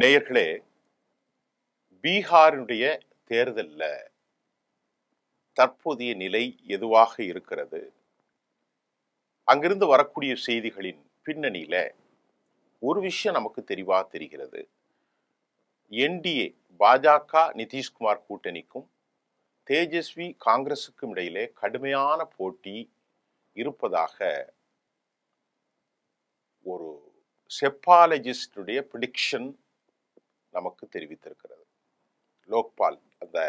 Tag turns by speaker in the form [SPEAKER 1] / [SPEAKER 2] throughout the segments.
[SPEAKER 1] நேயர்களே, பீகாரினுடைய தேர்தல்ல தற்போதைய நிலை எதுவாக இருக்கிறது? அங்கிருந்து வரக்கூடிய செய்திகளின் பின்னணியில ஒரு விஷயம் நமக்கு தெளிவா தெரிகிறது. என்டிஏ பாஜக நிதிஷ்குமார் கூட்டணிக்கும் தேஜஸ்வி காங்கிரசுக்கும் இடையிலே கடுமையான போட்டி இருப்பதாக ஒரு செப்பாலஜிஸ்டுடைய பிரிடிக்ஷன் நமக்கு தெரிவித்திருக்கிறது. லோக்பால் அந்த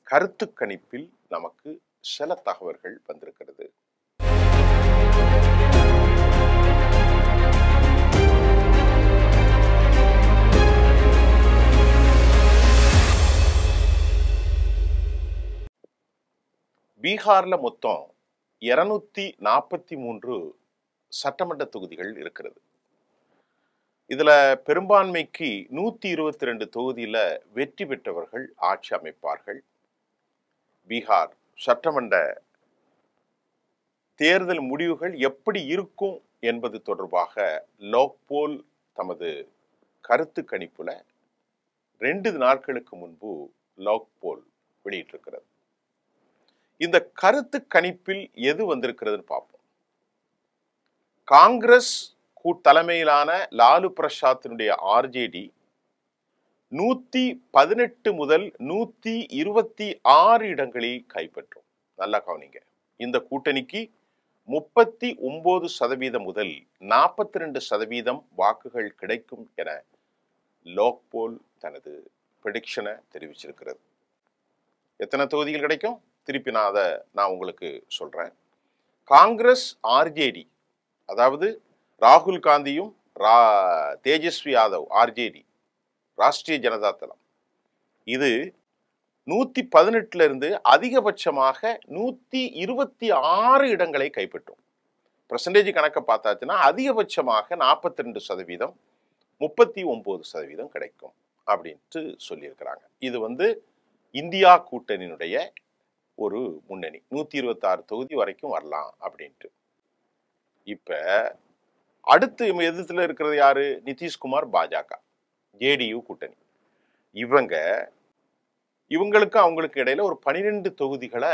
[SPEAKER 1] கருத்து கணிப்பில் நமக்கு சில தகவல்கள் வந்திருக்கிறது. பீகார்ல மொத்தம் 243 சட்டமன்ற தொகுதிகள் இருக்கிறது. இதுல பெரும்பான்மைக்கு 122 தொகுதியில வெற்றி பெற்றவர்கள் ஆட்சி அமைப்பார்கள். பீகார் சட்டமன்ற தேர்தல் முடிவுகள் எப்படி இருக்கும் என்பது தொடர்பாக லோக்போல் தமது கருத்து கணிப்புல 2 நாட்களுக்கு முன்பு லோக்போல் வெளியிட்டிருக்கிறது. இந்த கருத்து கணிப்பில் எது வந்திருக்கிறதுன்னு பார்ப்போம். காங்கிரஸ் தலைமையிலான லாலு பிரசாத்தினுடைய ஆர்ஜேடி 118 முதல் 126 இடங்களை கைப்பற்றும். நல்லா கவனிங்க. இந்த கூட்டணிக்கு 39% முதல் 42% வாக்குகள் கிடைக்கும் என லோக்போல் தனது பிரெடிக்ஷனை தெரிவிச்சிருக்கிறது. எத்தனை தொகுதிகள் கிடைக்கும்? திருப்பி நான் உங்களுக்கு சொல்றேன். காங்கிரஸ் ஆர்ஜேடி, அதாவது ராகுல் காந்தியும் தேஜஸ்வி யாதவ் ஆர்ஜேடி, ராஷ்டிரிய ஜனதா தளம், இது 118 இருந்து அதிகபட்சமாக 126 இடங்களை கைப்பற்றும். பெர்சன்டேஜ் கணக்கை பார்த்தாச்சுன்னா அதிகபட்சமாக 42%, 39% கிடைக்கும் அப்படின்ட்டு சொல்லியிருக்கிறாங்க. இது இந்தியா கூட்டணியினுடைய ஒரு முன்னணி. 126 தொகுதி வரைக்கும் வரலாம் அப்படின்ட்டு. இப்ப அடுத்து எதிர்த்துல இருக்கிறது யாரு? நிதிஷ்குமார் பாஜக ஜேடியு கூட்டணி. இவங்களுக்கு அவங்களுக்கு இடையில ஒரு 12 தொகுதிகளை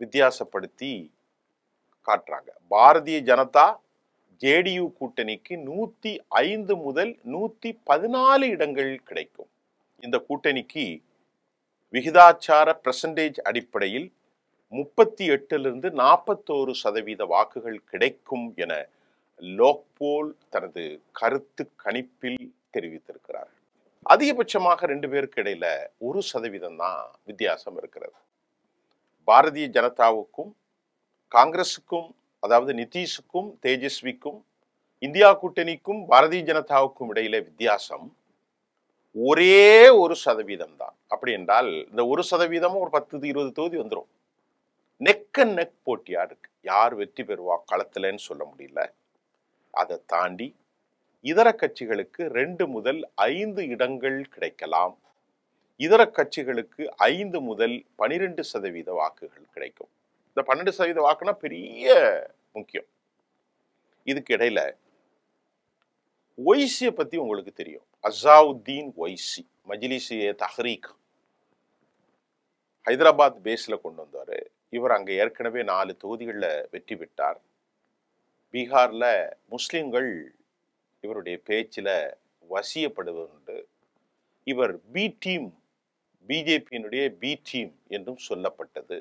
[SPEAKER 1] வித்தியாசப்படுத்தி காட்டுறாங்க. பாரதிய ஜனதா ஜேடியு கூட்டணிக்கு 105 முதல் 114 இடங்கள் கிடைக்கும். இந்த கூட்டணிக்கு விகிதாச்சார பெர்சன்டேஜ் அடிப்படையில் 38 41% வாக்குகள் கிடைக்கும் என லோக்போல் தனது கருத்து கணிப்பில் தெரிவித்திருக்கிறார். அதிகபட்சமாக 2 பேருக்கு இடையில 1% தான் வித்தியாசம் இருக்கிறது. பாரதிய ஜனதாவுக்கும் காங்கிரசுக்கும், அதாவது நிதிஷுக்கும் தேஜஸ்விக்கும், இந்தியா கூட்டணிக்கும் பாரதிய ஜனதாவுக்கும் இடையில வித்தியாசம் ஒரே 1% தான். அப்படி என்றால் இந்த 1% ஒரு 10-20 தொகுதி வந்துடும். நெக் அண்ட் நெக் போட்டியா இருக்கு. யார் வெற்றி பெறுவா களத்துலன்னு சொல்ல முடியல. அதை தாண்டி இதர கட்சிகளுக்கு 2 முதல் 5 இடங்கள் கிடைக்கலாம். இதர கட்சிகளுக்கு 5 முதல் 12% வாக்குகள் கிடைக்கும். இந்த 12% வாக்குனா பெரிய முக்கியம். இதுக்கு இடையில ஒய்சியை பத்தி உங்களுக்கு தெரியும். அசாவுதீன் ஒய்சி, மஜ்லிஸ்-ஏ தஹ்ரீக், ஹைதராபாத் பேஸ்ல கொண்டு வந்தாரு. இவர் அங்க ஏற்கனவே 4 தொகுதிகளில் வெற்றி பெற்றார். பீகார்ல முஸ்லிம்கள் இவருடைய பேச்சில வசியப்படுவதுண்டு. இவர் பி டீம், பிஜேபியினுடைய பி டீம் என்றும் சொல்லப்பட்டது.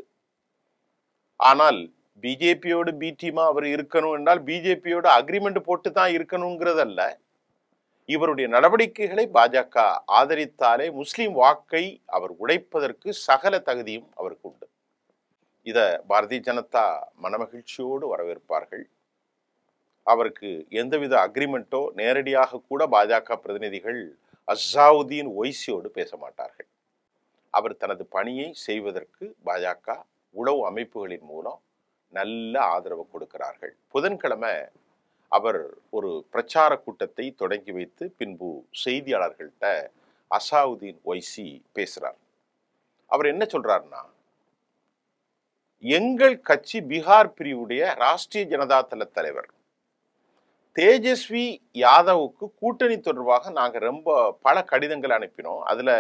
[SPEAKER 1] ஆனால் பிஜேபியோடு பி டீமா அவர் இருக்கணும் என்றால் பிஜேபியோட அக்ரிமெண்ட் போட்டு தான் இருக்கணுங்கிறதல்ல. இவருடைய நடவடிக்கைகளை பாஜக ஆதரித்தாலே முஸ்லிம் வாக்கை அவர் உடைப்பதற்கு சகல தகுதியும் அவருக்கு உண்டு. இத பாரதிய ஜனதா மனமகிழ்ச்சியோடு வரவேற்பார்கள். அவருக்கு எந்தவித அக்ரிமெண்டோ நேரடியாக கூட பாஜக பிரதிநிதிகள் அசாவுதீன் ஒய்சியோடு பேச மாட்டார்கள். அவர் தனது பணியை செய்வதற்கு பாஜக உளவு அமைப்புகளின் மூலம் நல்ல ஆதரவு கொடுக்கிறார்கள். புதன்கிழமை அவர் ஒரு பிரச்சார கூட்டத்தை தொடங்கி வைத்து பின்பு செய்தியாளர்கள்ட்ட அசாவுதீன் ஒய்சி பேசுறார். அவர் என்ன சொல்றாருன்னா, எங்கள் கட்சி பீகார் பிரிவுடைய ராஷ்டிரிய ஜனதா தள தலைவர் தேஜஸ்வி யாதவுக்கு கூட்டணி தொடர்பாக நாங்க பல கடிதங்கள் அனுப்பினோம். அதுல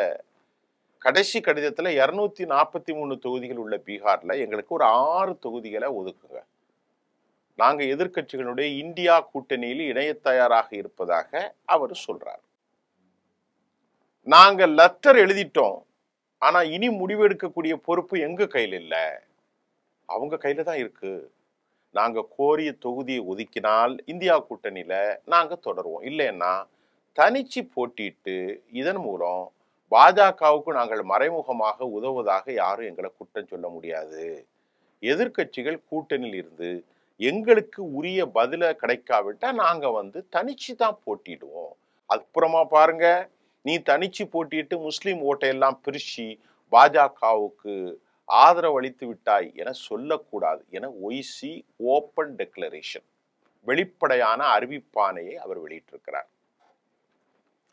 [SPEAKER 1] கடைசி கடிதத்துல 243 தொகுதிகள் உள்ள பீகார்ல எங்களுக்கு ஒரு 6 தொகுதிகளை ஒதுக்குங்க. நாங்க எதிர்க்கட்சிகளுடைய இந்தியா கூட்டணியில் இணைய தயாராக இருப்பதாக அவர் சொல்றார். நாங்க லெட்டர் எழுதிட்டோம். ஆனா இனி முடிவெடுக்கக்கூடிய பொறுப்பு எங்க கையில் இல்ல, அவங்க கையில தான் இருக்கு. நாங்க கோரிய தொகுதியை ஒதுக்கினால் இந்தியா கூட்டணியில நாங்க தொடருவோம். இல்லைன்னா தனிச்சு போட்டிட்டு இதன் மூலம் பாஜகவுக்கு நாங்கள் மறைமுகமாக உதவுவதாக யாரும் எங்களை குற்றம் சொல்ல முடியாது. எதிர்க்கட்சிகள் கூட்டணியில் இருந்து எங்களுக்கு உரிய பதில கிடைக்காவிட்டா நாங்க தனிச்சு தான் போட்டிடுவோம். அப்புறமா பாருங்க, நீ தனிச்சு போட்டிட்டு முஸ்லிம் ஓட்டையெல்லாம் பிரிச்சு பாஜகவுக்கு ஆதரவு அளித்து விட்டாய் என சொல்லக்கூடாது என ஒய்சி ஓப்பன் டெக்ளரேஷன், வெளிப்படையான அறிவிப்பானையை அவர் வெளியிட்டிருக்கிறார்.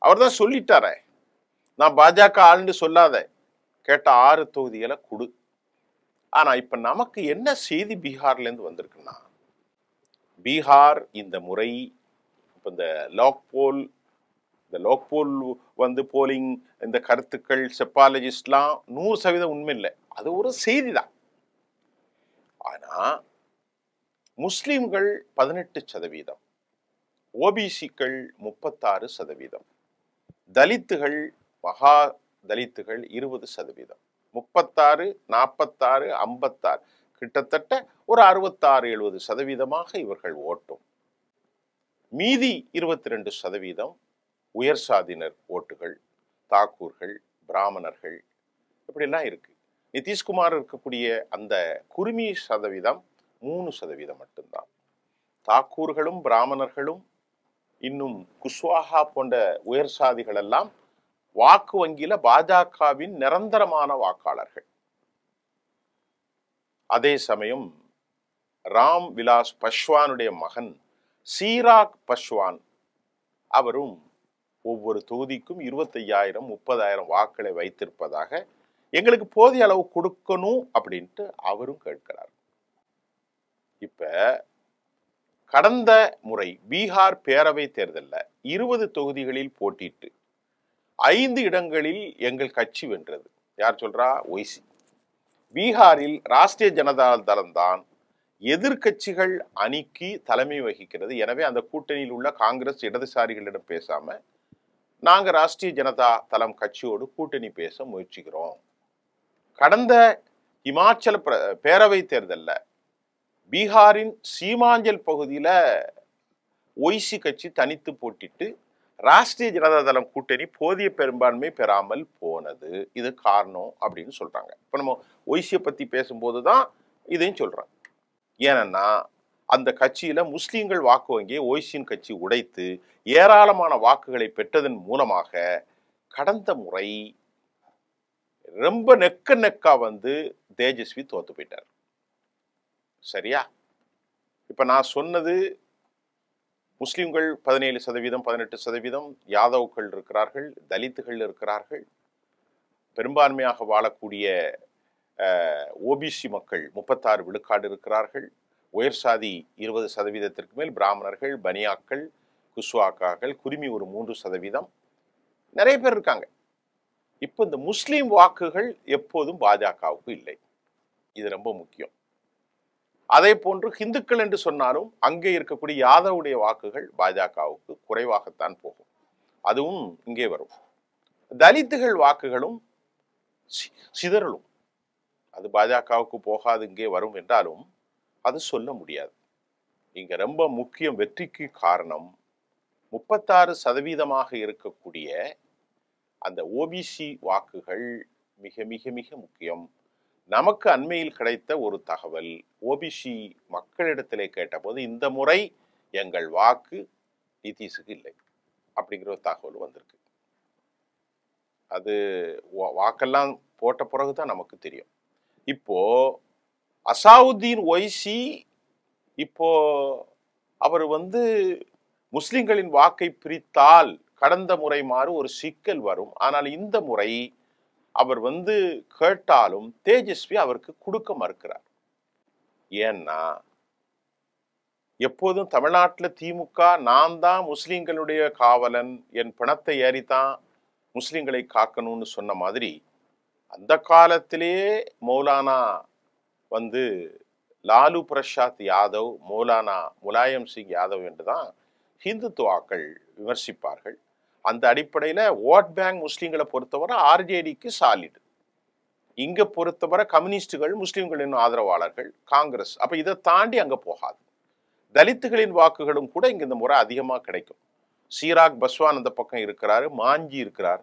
[SPEAKER 1] அவர் தான் சொல்லிட்டார, நான் பாஜக ஆளுன்னு சொல்லாத, கேட்ட 6 தொகுதிகளை கொடு. ஆனா இப்ப நமக்கு என்ன செய்தி பீகார்ல இருந்து வந்திருக்குன்னா, பீகார் இந்த முறை இந்த லோக்போல் போலிங், இந்த கருத்துக்கள் செப்பாலஜிஸ்ட்லாம் 100% உண்மை இல்லை, அது ஒரு செய்தி தான். ஆனா முஸ்லிம்கள் 18%, ஓபிசிக்கள் 36%, தலித்துகள் மகா தலித்துகள் 20%, 36, 46, 56, கிட்டத்தட்ட ஒரு 66-70% இவர்கள் ஓட்டும். மீதி 22% உயர் சாதியினர் ஓட்டுகள், தாக்கூர்கள், பிராமணர்கள், இப்படிலாம் இருக்கு. நிதிஷ்குமார் இருக்கக்கூடிய அந்த குருமி சதவீதம் 3% மட்டும்தான். தாக்கூர்களும் பிராமணர்களும் இன்னும் குஷ்வாஹா போன்ற உயர் சாதிகள் எல்லாம் வாக்கு வங்கியில பாஜகவின் நிரந்தரமான வாக்காளர்கள். அதே சமயம் ராம் விலாஸ் பஸ்வானுடைய மகன் சீராக் பஸ்வான், அவரும் ஒவ்வொரு தொகுதிக்கும் 25,000 30,000 வாக்களை வைத்திருப்பதாக, எங்களுக்கு போதிய அளவு கொடுக்கணும் அப்படின்ட்டு அவரும் கேட்கிறார். இப்ப கடந்த முறை பீகார் பேரவை தேர்தலில் 20 தொகுதிகளில் போட்டிட்டு 5 இடங்களில் எங்கள் கட்சி வென்றது. யார் சொல்றா? ஒய்சி. பீகாரில் ராஷ்டிரிய ஜனதா தளம் தான் எதிர்கட்சிகள் அணிக்கு தலைமை வகிக்கிறது. எனவே அந்த கூட்டணியில் உள்ள காங்கிரஸ் இடதுசாரிகளிடம் பேசாம நாங்க ராஷ்டிரிய ஜனதா தளம் கட்சியோடு கூட்டணி பேச முயற்சிக்கிறோம். கடந்த இமாச்சல பேரவை தேர்தலில் பீகாரின் சீமாஞ்சல் பகுதியில ஒய்சி கட்சி தனித்து போட்டிட்டு ராஷ்டிரிய ஜனதா தளம் கூட்டணி போதிய பெரும்பான்மை பெறாமல் போனது. இது காரணம் அப்படின்னு சொல்றாங்க. இப்ப நம்ம ஒய்சியை பத்தி பேசும்போதுதான் இதையும் சொல்றாங்க. ஏன்னா அந்த கட்சியில முஸ்லீம்கள் வாக்கு வங்கியை ஒய்சியின் கட்சி உடைத்து ஏராளமான வாக்குகளை பெற்றதன் மூலமாக கடந்த முறை ரொம்ப நெக்கா தேஜஸ்வி தோத்து போயிட்டார். சரியா? இப்ப நான் சொன்னது முஸ்லிம்கள் 17%, 18%, யாதவ்கள் இருக்கிறார்கள், தலித்துகள் இருக்கிறார்கள், பெரும்பான்மையாக வாழக்கூடிய ஓபிசி மக்கள் 36 விழுக்காடு இருக்கிறார்கள், உயர் சாதி 20%க்கு மேல், பிராமணர்கள், பனியாக்கள், குஷ்வாக்காக்கள், குருமி ஒரு 3%, நிறைய பேர் இருக்காங்க. இப்போ இந்த முஸ்லீம் வாக்குகள் எப்போதும் பாஜகவுக்கு இல்லை. இது ரொம்ப முக்கியம். அதே போன்று இந்துக்கள் என்று சொன்னாலும் அங்கே இருக்கக்கூடிய யாதவுடைய வாக்குகள் பாஜகவுக்கு குறைவாகத்தான் போகும். அதுவும் இங்கே வரும். தலித்துகள் வாக்குகளும் சிதறலும். அது பாஜகவுக்கு போகாது, இங்கே வரும் என்றாலும் அது சொல்ல முடியாது. இங்க ரொம்ப முக்கியம், வெற்றிக்கு காரணம் 36% இருக்கக்கூடிய அந்த ஓபிசி வாக்குகள் மிக மிக மிக முக்கியம். நமக்கு அண்மையில் கிடைத்த ஒரு தகவல், ஓபிசி மக்களிடத்திலே கேட்டபோது இந்த முறை எங்கள் வாக்கு நிதிஷுக்கு இல்லை அப்படிங்கிற ஒரு தகவல் வந்திருக்கு. அது வாக்கெல்லாம் போட்ட பிறகுதான் நமக்கு தெரியும். இப்போ அசாவுதீன் ஒய்சி இப்போ அவர் முஸ்லிம்களின் வாக்கை பிரித்தால் கடந்த முறை மாறு ஒரு சிக்கல் வரும். ஆனால் இந்த முறை அவர் கேட்டாலும் தேஜஸ்வி அவருக்கு கொடுக்க மறுக்கிறார். ஏன்னா எப்போதும் தமிழ்நாட்டில் திமுக நான் தான் முஸ்லீம்களுடைய காவலன், என் பிணத்தை ஏறித்தான் முஸ்லீம்களை காக்கணும்னு சொன்ன மாதிரி அந்த காலத்திலேயே மௌலானா வந்து லாலு பிரசாத் யாதவ், மௌலானா முலாயம் சிங் யாதவ் என்றுதான் ஹிந்துத்துவாக்கள் விமர்சிப்பார்கள். அந்த அடிப்படையில் ஓட் பேங்க் முஸ்லீம்களை பொறுத்தவரை ஆர்ஜேடிக்கு சாலிடு, இங்க பொறுத்தவரை கம்யூனிஸ்டுகள் முஸ்லீம்களின் ஆதரவாளர்கள், காங்கிரஸ். அப்ப இதை தாண்டி அங்க போகாது. தலித்துகளின் வாக்குகளும் கூட இங்க இந்த முறை அதிகமா கிடைக்கும். சீராக் பஸ்வான் அந்த பக்கம் இருக்கிறாரு, மாஞ்சி இருக்கிறார்.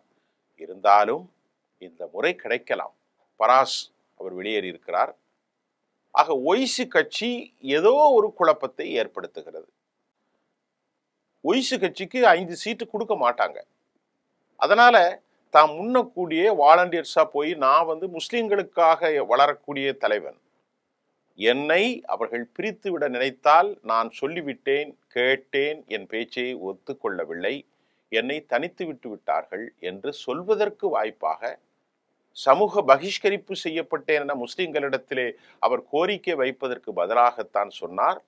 [SPEAKER 1] இருந்தாலும் இந்த முறை கிடைக்கலாம். பராஸ் அவர் வெளியேறி இருக்கிறார். ஆக ஒய்சி கட்சி ஏதோ ஒரு குழப்பத்தை ஏற்படுத்துகிறது. ஒய்சி கட்சிக்கு 5 சீட்டு கொடுக்க மாட்டாங்க. அதனால தான் முன்னக்கூடிய வாலண்டியர்ஸா போய் நான் முஸ்லிம்களுக்காக வளரக்கூடிய தலைவன், என்னை அவர்கள் பிரித்து விட நினைத்தால் நான் சொல்லிவிட்டேன், கேட்டேன், என் பேச்சை ஒத்துக்கொள்ளவில்லை, என்னை தனித்து விட்டு விட்டார்கள் என்று சொல்வதற்கு வாய்ப்பாக சமூக பகிஷ்கரிப்பு செய்யப்பட்டேன் என முஸ்லிம்களிடத்திலே அவர் கோரிக்கை வைப்பதற்கு பதிலாகத்தான் சொன்னார்,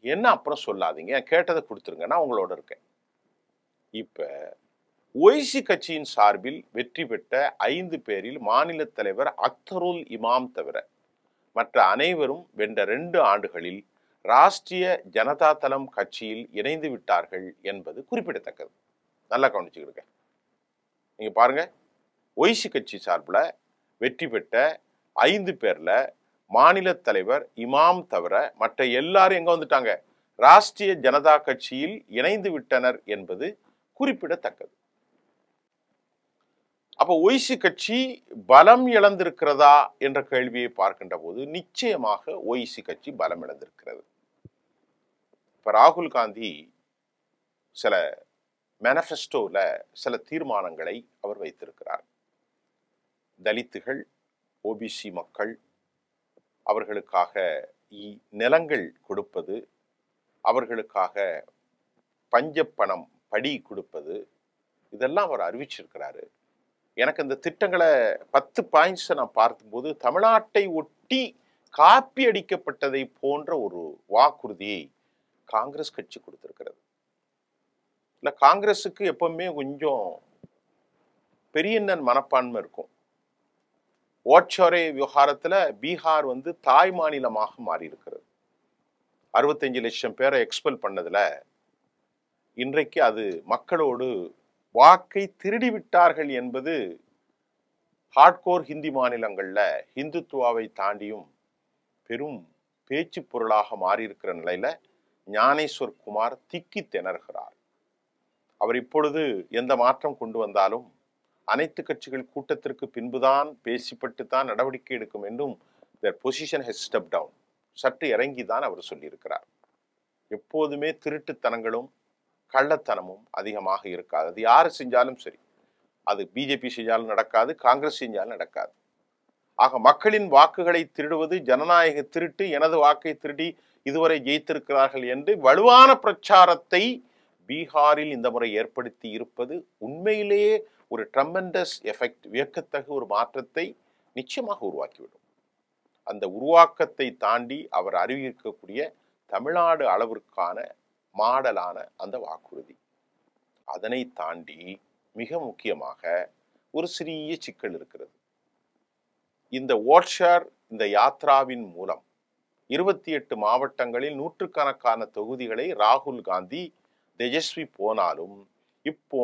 [SPEAKER 1] என்ன அப்புறம் சொல்லாதீங்க, கேட்டதை கொடுத்துருங்க, நான் உங்களோட இருக்கேன். இப்ப ஒய்சி கட்சியின் சார்பில் வெற்றி பெற்ற 5 பேரில் மாநில தலைவர் அக்தருல் இமாம் தவிர மற்ற அனைவரும் வென்ற 2 ஆண்டுகளில் ராஷ்டிரிய ஜனதா தளம் கட்சியில் இணைந்து விட்டார்கள் என்பது குறிப்பிடத்தக்கது. நல்லா கவனிச்சுக்கிடுங்க. நீங்க பாருங்க, ஒய்சி கட்சி சார்பில் வெற்றி பெற்ற 5 பேர்ல மாநில தலைவர் இமாம் தவிர மற்ற எல்லாரும் எங்க வந்துட்டாங்க, ராஷ்டிரிய ஜனதா கட்சியில் இணைந்து விட்டனர் என்பது குறிப்பிடத்தக்கது. அப்ப ஒய்சி கட்சி பலம் இழந்திருக்கிறதா என்ற கேள்வியை பார்க்கின்ற போது நிச்சயமாக ஒய்சி கட்சி பலம் இழந்திருக்கிறது. இப்ப ராகுல் காந்தி சில மேனிஃபெஸ்டோல சில தீர்மானங்களை அவர் வைத்திருக்கிறார். தலித்துகள், ஓபிசி மக்கள், அவர்களுக்காக நிலங்கள் கொடுப்பது, அவர்களுக்காக பஞ்சப்பணம் படி கொடுப்பது, இதெல்லாம் அவர் அறிவிச்சிருக்கிறாரு. எனக்கு இந்த திட்டங்களை 10 பாயிண்ட்ஸை நான் பார்க்கும்போது தமிழ்நாட்டை ஒட்டி காப்பி அடிக்கப்பட்டதை போன்ற ஒரு வாக்குறுதியை காங்கிரஸ் கட்சி கொடுத்திருக்கிறது. இல்ல, காங்கிரஸுக்கு எப்பவுமே கொஞ்சம் பெரியண்ணன் மனப்பான்மை இருக்கும். ஓட்சோரே விவகாரத்துல பீகார் தாய் மாநிலமாக மாறி இருக்கிறது. 65 லட்சம் பேரை எக்ஸ்பெல் பண்ணதுல இன்றைக்கு அது மக்களோடு வாக்கை திருடி விட்டார்கள் என்பது ஹார்ட்கோர் ஹிந்தி மாநிலங்கள்ல இந்துத்துவாவை தாண்டியும் பெரும் பேச்சு பொருளாக மாறியிருக்கிற நிலையில ஞானேஸ்வர் குமார் திக்கி திணறுகிறார். அவர் இப்பொழுது எந்த மாற்றம் கொண்டு வந்தாலும் அனைத்து கட்சிகள் கூட்டத்திற்கு பின்புதான் பேசிப்பட்டுத்தான் நடவடிக்கை எடுக்கும் என்றும் their position has stepped down, சற்று இறங்கிதான் அவர் சொல்லியிருக்கிறார். எப்போதுமே திருட்டுத்தனங்களும் கள்ளத்தனமும் அதிகமாக இருக்காது. அது யாரு செஞ்சாலும் சரி, அது பிஜேபி செஞ்சாலும் நடக்காது, காங்கிரஸ் செஞ்சாலும் நடக்காது. ஆக மக்களின் வாக்குகளை திருடுவது ஜனநாயக திருட்டு, எனது வாக்கை திருடி இதுவரை ஜெயித்திருக்கிறார்கள் என்று வலுவான பிரச்சாரத்தை பீகாரில் இந்த முறை ஏற்படுத்தி இருப்பது உண்மையிலேயே ஒரு ட்ரெமெண்டஸ் எஃபெக்ட், வியக்கத்தகு ஒரு மாற்றத்தை நிச்சயமாக உருவாக்கிவிடும். அந்த உருவாக்கத்தை தாண்டி அவர் அறிவிக்கக்கூடிய தமிழ்நாடு அளவிற்கான மாடலான அந்த வாக்குறுதி, அதனை தாண்டி மிக முக்கியமாக ஒரு சிறிய சிக்கல் இருக்கிறது. இந்த ஓட்ஷார், இந்த யாத்ராவின் மூலம் 28 மாவட்டங்களில் நூற்றுக்கணக்கான தொகுதிகளை ராகுல் காந்தி, தேஜஸ்வி போனாலும் இப்போ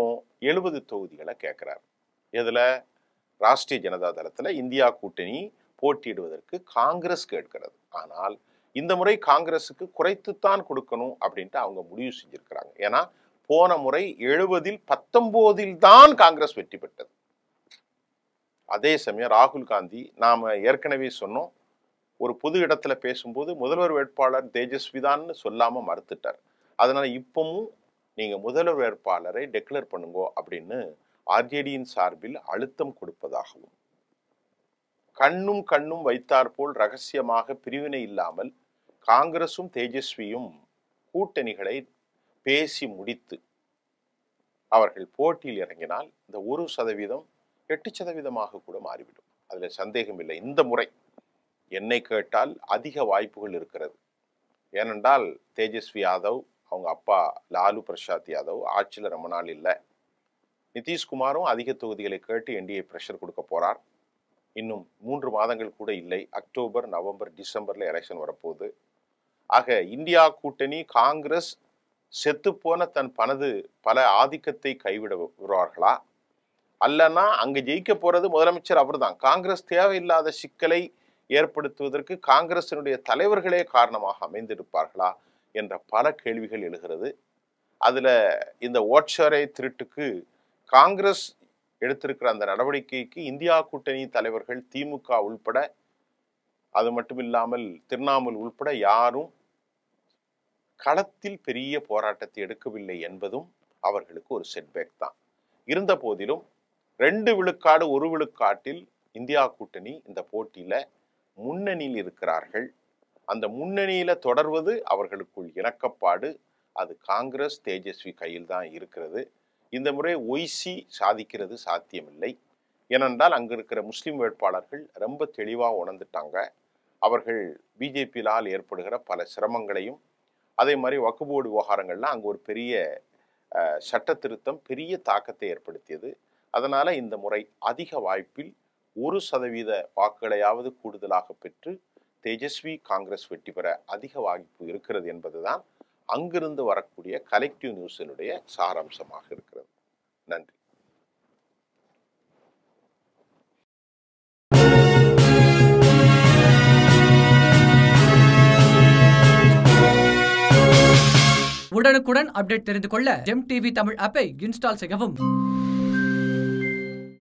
[SPEAKER 1] 70 தொகுதிகளை கேட்கிறார். இதுல ராஷ்டிரிய ஜனதா தளத்துல இந்தியா கூட்டணி போட்டியிடுவதற்கு காங்கிரஸ் கேட்கிறது. ஆனால் இந்த முறை காங்கிரஸுக்கு குறைத்துத்தான் கொடுக்கணும் அப்படின்ட்டு அவங்க முடிவு செஞ்சிருக்கிறாங்க. ஏன்னா போன முறை 70இல் 19இல் தான் காங்கிரஸ் வெற்றி பெற்றது. அதே சமயம் ராகுல் காந்தி, நாம ஏற்கனவே சொன்னோம், ஒரு பொது இடத்துல பேசும்போது முதல்வர் வேட்பாளர் தேஜஸ்வி தான் சொல்லாம மறுத்துட்டார். அதனால இப்பவும் நீங்க முதல்வர் வேட்பாளரை டெக்ளேர் பண்ணுங்க அப்படின்னு ஆர்ஜேடியின் சார்பில் அழுத்தம் கொடுப்பதாகவும், கண்ணும் கண்ணும் வைத்தாற்போல் ரகசியமாக பிரிவினை இல்லாமல் காங்கிரசும் தேஜஸ்வியும் கூட்டணிகளை பேசி முடித்து அவர்கள் போட்டியில் இறங்கினால் இந்த 1% 8% கூட மாறிவிடும். அதுல சந்தேகம் இல்லை. இந்த முறை என்னை கேட்டால் அதிக வாய்ப்புகள் இருக்கிறது. ஏனென்றால் தேஜஸ்வி யாதவ் அவங்க அப்பா லாலு பிரசாத் யாதவ் ஆட்சியில் ரொம்ப நாள் இல்லை. நிதிஷ்குமாரும் அதிக தொகுதிகளை கேட்டு என்டிஏ பிரஷர் கொடுக்க போறார். இன்னும் 3 மாதங்கள் கூட இல்லை. அக்டோபர், நவம்பர், டிசம்பர்ல எலெக்ஷன் வரப்போகுது. ஆக இந்தியா கூட்டணி காங்கிரஸ் செத்துப்போன தன் பல ஆதிக்கத்தை கைவிட வருவார்களா, அல்லனா அங்க ஜெயிக்க போறது முதலமைச்சர் அவர் தான். காங்கிரஸ் தேவையில்லாத சிக்கலை ஏற்படுத்துவதற்கு காங்கிரசினுடைய தலைவர்களே காரணமாக அமைந்திருப்பார்களா என்ற பல கேள்விகள் எழுகிறது. அதுல இந்த ஓட்சரை திருட்டுக்கு காங்கிரஸ் எடுத்திருக்கிற அந்த நடவடிக்கைக்கு இந்தியா கூட்டணி தலைவர்கள் திமுக உள்பட, அது மட்டுமில்லாமல் திரிணாமுல் உள்பட யாரும் களத்தில் பெரிய போராட்டத்தை எடுக்கவில்லை என்பதும் அவர்களுக்கு ஒரு செட்பேக் தான். இருந்த போதிலும் 2 விழுக்காடு 1 விழுக்காட்டில் இந்தியா கூட்டணி இந்த போட்டியில முன்னணியில் இருக்கிறார்கள். அந்த முன்னணியில தொடர்வது அவர்களுக்குள் இணக்கப்பாடு. அது காங்கிரஸ் தேஜஸ்வி கையில் தான் இருக்கிறது. இந்த முறை ஒய்சி சாதிக்கிறது சாத்தியமில்லை. ஏனென்றால் அங்கு இருக்கிற முஸ்லிம் வேட்பாளர்கள் ரொம்ப தெளிவாக உணர்ந்துட்டாங்க. அவர்கள் பிஜேபியால் ஏற்படுகிற பல சிரமங்களையும், அதே மாதிரி வக்ஃப் போர்டு விவகாரங்கள்லாம் அங்கு ஒரு பெரிய சட்ட திருத்தம் பெரிய தாக்கத்தை ஏற்படுத்தியது. அதனால இந்த முறை அதிக வாய்ப்பில் 1% வாக்குகளையாவது கூடுதலாக பெற்று தேஜஸ்வி காங்கிரஸ் வெற்றி பெற அதிக வாய்ப்பு இருக்கிறது என்பதுதான் அங்கிருந்து வரக்கூடிய கலெக்டிவ் நியூஸினுடைய சாராம்சமாக இருக்கிறது. நன்றி.
[SPEAKER 2] உடனுக்குடன் அப்டேட் தெரிந்து கொள்ள ஜெம் டிவி தமிழ் ஆப்பை இன்ஸ்டால் செய்யவும்.